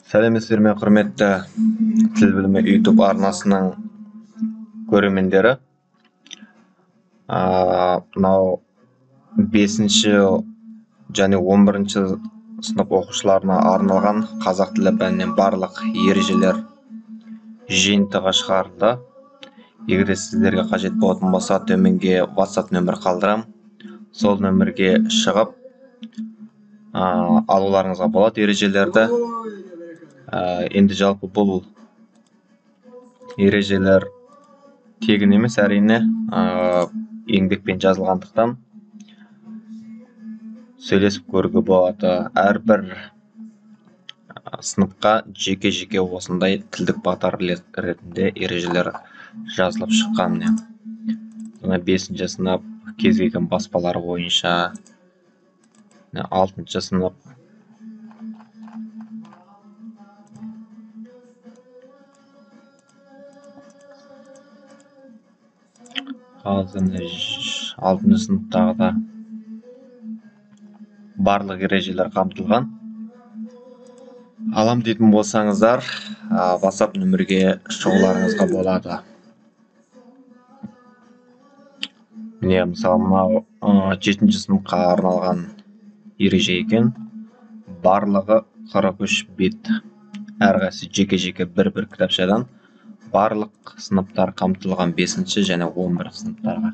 Сәлеметсіздер ме, құрметті тіл білімі YouTube арнасының көрермендері. Мынау 5-ші және 11-ші сынып оқушыларына арналған қазақ тілі пәнінен барлық ережелер жиынтығы шығарылды. Егер сіздерге қажет болатын болса, төменге WhatsApp нөмір қалдырам. Сол нөмірге шығып алуларыңызға болады ережелерді. Енді жалпы бұл ережелер тегін емес, әрине, еңбекпен жазылғандықтан сөйлесіп көруге болады. Әрбір сыныпқа жеке-жеке осындай тілдік бағдар ретінде ережелер жазылып шыққан. 5-ші сынып кез келген баспалар бойынша, 6-ші сынып қазір 6-ші сыныптағы да барлық ережелер қамтылған. Алам дейтін болсаңыздар, WhatsApp нөмірге шығуларыңызға болады. Міне, мысалы, мынау 7-ші сыныпқа арналған ереже екен. Барлығы 43 бет. Әрқайсысы жеке-жеке бір-бір кітапшадан барлық сыныптар қамтылған, 5-ші және 11-ші сыныптарға.